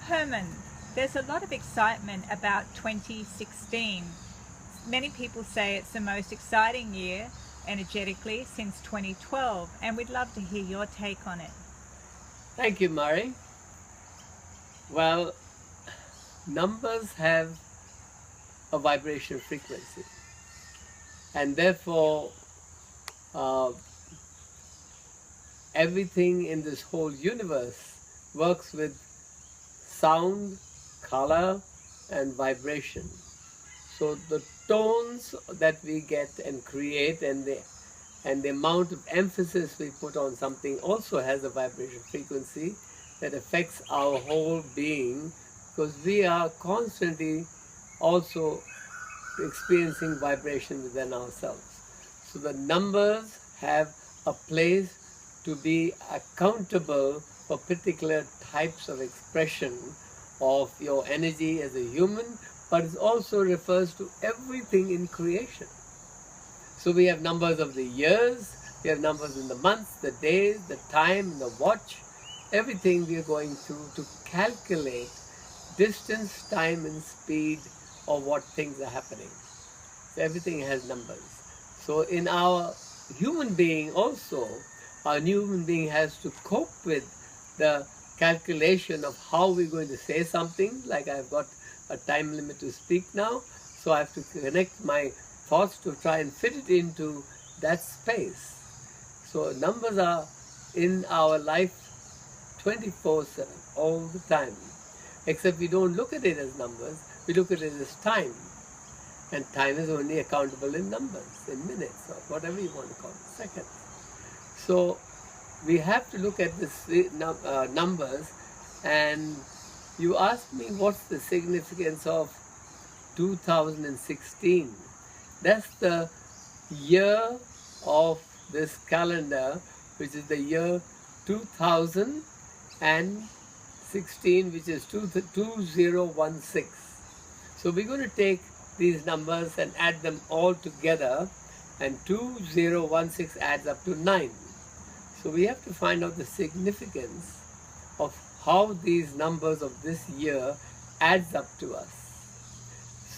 Hermann, there's a lot of excitement about 2016. Many people say it's the most exciting year energetically since 2012, and we'd love to hear your take on it. Thank you, Mari. Well, numbers have a vibration frequency, and therefore everything in this whole universe works with sound, color, and vibration. So the tones that we get and create and the amount of emphasis we put on something also has a vibration frequency that affects our whole being, because we are constantly also experiencing vibration within ourselves. So the numbers have a place to be accountable for particular types of expression of your energy as a human, but it also refers to everything in creation. So we have numbers of the years, we have numbers in the months, the days, the time, the watch, everything we are going through to calculate distance, time and speed of what things are happening. So everything has numbers. So in our human being also, our human being has to cope with the calculation of how we're going to say something. Like I've got a time limit to speak now, so I have to connect my thoughts to try and fit it into that space. So numbers are in our life 24/7, all the time. Except we don't look at it as numbers, we look at it as time. And time is only accountable in numbers, in minutes, or whatever you want to call it, seconds. So we have to look at this numbers, and you asked me what's the significance of 2016. That's the year of this calendar, which is the year 2016, which is 2016. So we're going to take these numbers and add them all together, and 2016 adds up to 9. So we have to find out the significance of how these numbers of this year adds up to us.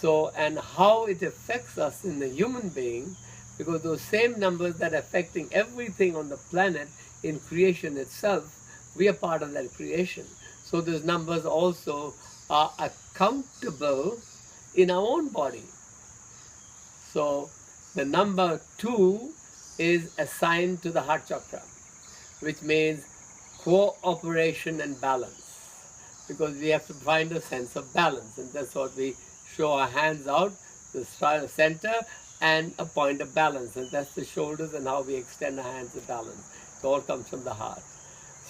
So, and how it affects us in the human being, because those same numbers that are affecting everything on the planet in creation itself, we are part of that creation. So those numbers also are accountable in our own body. So the number 2 is assigned to the heart chakra, which means cooperation and balance, because we have to find a sense of balance, and that's what we show our hands out, the center, and a point of balance, and that's the shoulders and how we extend our hands to balance. It all comes from the heart.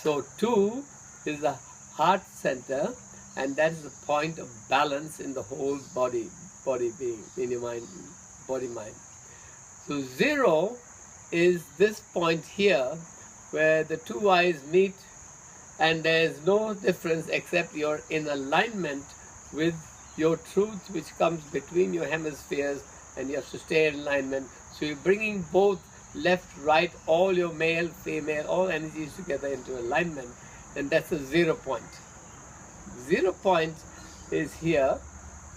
So 2 is the heart center, and that is the point of balance in the whole body being, in your mind, body-mind. So 0 is this point here, where the two eyes meet, and there's no difference except you're in alignment with your truth, which comes between your hemispheres, and you have to stay in alignment. So you're bringing both left, right, all your male, female, all energies together into alignment, and that's a 0 point. 0 point is here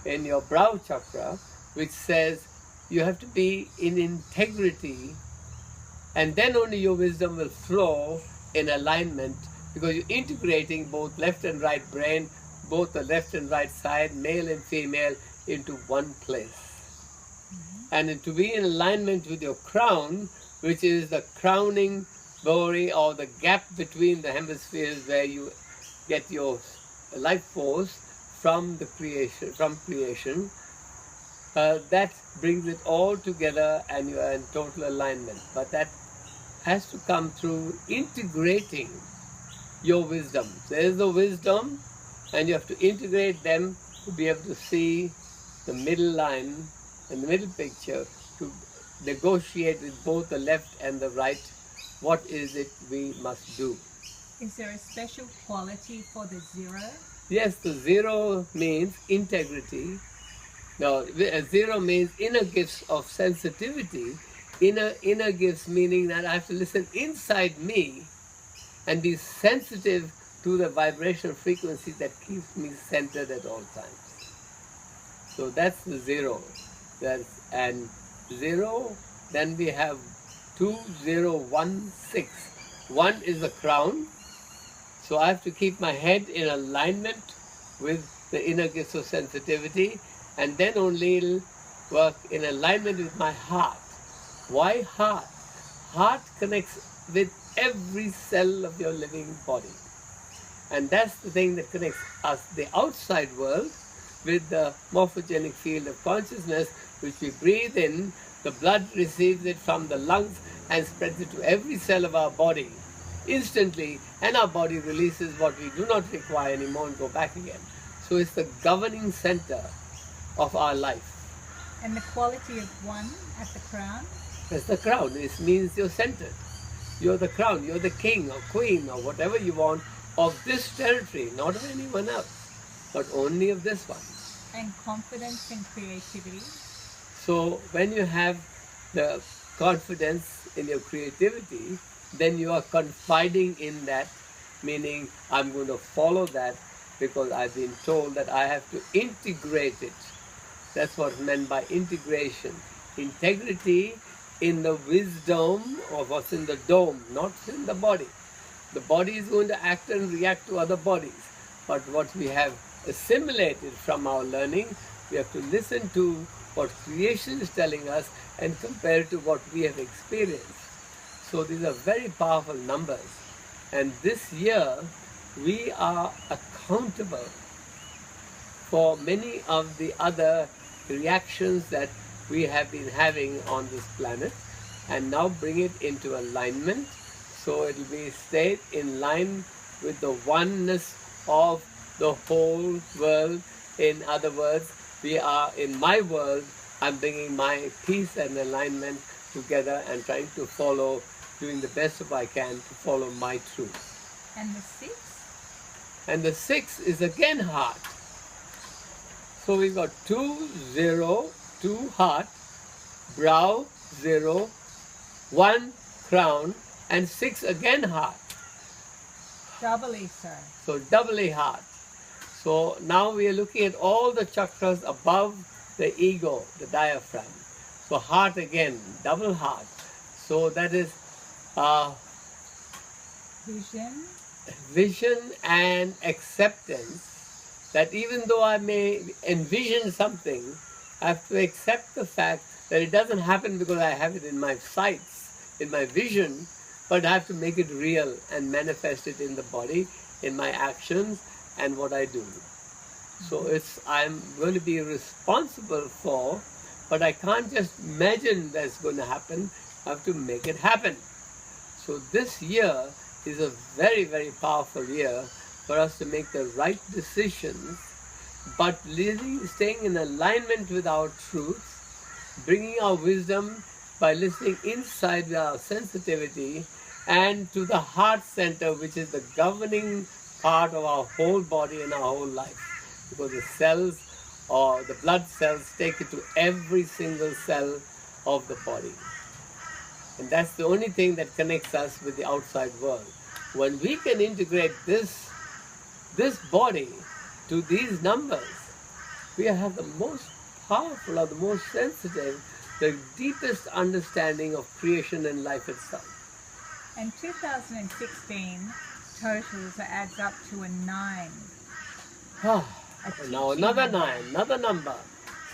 in your brow chakra, which says you have to be in integrity, and then only your wisdom will flow in alignment, because you're integrating both left and right brain, both the left and right side, male and female, into one place. And to be in alignment with your crown, which is the crowning glory, or the gap between the hemispheres where you get your life force from the creation, that brings it all together, and you are in total alignment. But that has to come through integrating your wisdom. There's the wisdom, and you have to integrate them to be able to see the middle line and the middle picture, to negotiate with both the left and the right what is it we must do. Is there a special quality for the 0? Yes, the 0 means integrity. No, 0 means inner gifts of sensitivity. Inner gifts meaning that I have to listen inside me and be sensitive to the vibrational frequency that keeps me centered at all times. So that's the 0. And 0, then we have 2016. 1 is the crown. So I have to keep my head in alignment with the inner gifts of sensitivity, and then only it'll work in alignment with my heart. Why heart? Heart connects with every cell of your living body. And that's the thing that connects us, the outside world, with the morphogenic field of consciousness, which we breathe in. The blood receives it from the lungs and spreads it to every cell of our body instantly, and our body releases what we do not require anymore and go back again. So it's the governing center of our life. And the quality of 1 at the crown? That's the crown. It means you're centered. You're the crown. You're the king or queen or whatever you want of this territory, not of anyone else, but only of this one. And confidence and creativity? So when you have the confidence in your creativity, then you are confiding in that, meaning I'm going to follow that because I've been told that I have to integrate it. That's what's meant by integration. Integrity in the wisdom of what's in the dome, not in the body. The body is going to act and react to other bodies. But what we have assimilated from our learning, we have to listen to what creation is telling us and compare it to what we have experienced. So these are very powerful numbers. And this year, we are accountable for many of the other reactions that we have been having on this planet, and now bring it into alignment so it will be stayed in line with the oneness of the whole world. In other words, we are in my world, I'm bringing my peace and alignment together and trying to follow, doing the best of I can to follow my truth. And the 6? And the 6 is again heart. So we've got 2, 0, 2 heart, brow, 0, 1 crown, and 6 again heart. Doubly so. So doubly heart. So now we are looking at all the chakras above the ego, the diaphragm. So heart again, double heart. So that is vision and acceptance, that even though I may envision something, I have to accept the fact that it doesn't happen because I have it in my sights, in my vision, but I have to make it real and manifest it in the body, in my actions and what I do. So I'm going to be responsible for, but I can't just imagine that's going to happen, I have to make it happen. So this year is a very, very powerful year for us to make the right decisions, but staying in alignment with our truth, bringing our wisdom by listening inside with our sensitivity and to the heart center, which is the governing part of our whole body and our whole life. Because the cells or the blood cells take it to every single cell of the body. And that's the only thing that connects us with the outside world. When we can integrate this body to these numbers, we have the most powerful or the most sensitive, the deepest understanding of creation and life itself. And 2016 totals adds up to a 9. Now another 9, another number.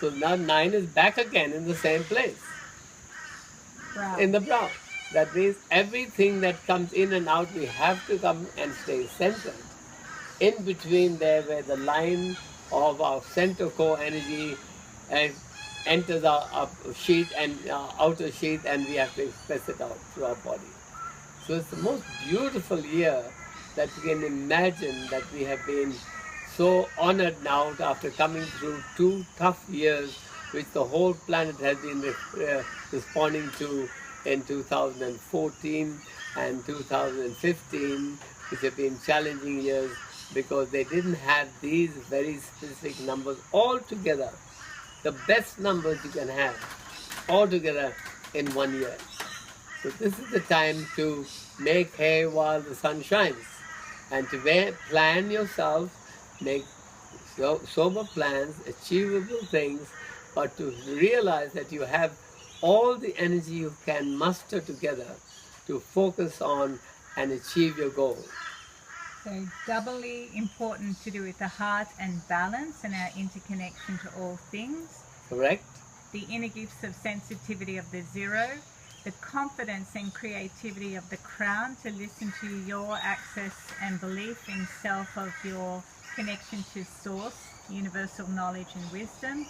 So now 9 is back again in the same place. Brow. In the brow. That means everything that comes in and out, we have to come and stay centered. In between there, where the line of our center core energy enters our sheath and outer sheath, and we have to express it out through our body. So it's the most beautiful year that we can imagine, that we have been so honored now after coming through 2 tough years, which the whole planet has been responding to in 2014 and 2015, which have been challenging years because they didn't have these very specific numbers all together, the best numbers you can have all together in 1 year. So this is the time to make hay while the sun shines and to plan yourself, make sober plans, achievable things, but to realize that you have all the energy you can muster together to focus on and achieve your goal. So doubly important to do with the heart and balance and our interconnection to all things. Correct? The inner gifts of sensitivity of the zero, the confidence and creativity of the crown to listen to your access and belief in self of your connection to source, universal knowledge and wisdom.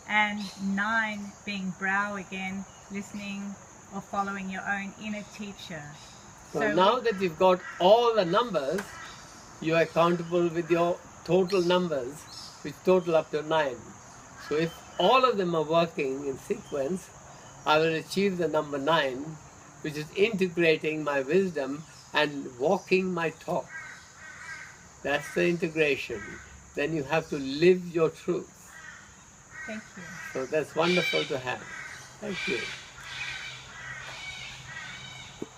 And 9 being brow again, listening or following your own inner teacher. So now that you've got all the numbers, you are accountable with your total numbers, which total up to 9. So if all of them are working in sequence, I will achieve the number 9, which is integrating my wisdom and walking my talk. That's the integration. Then you have to live your truth. Thank you. So that's wonderful to have. Thank you.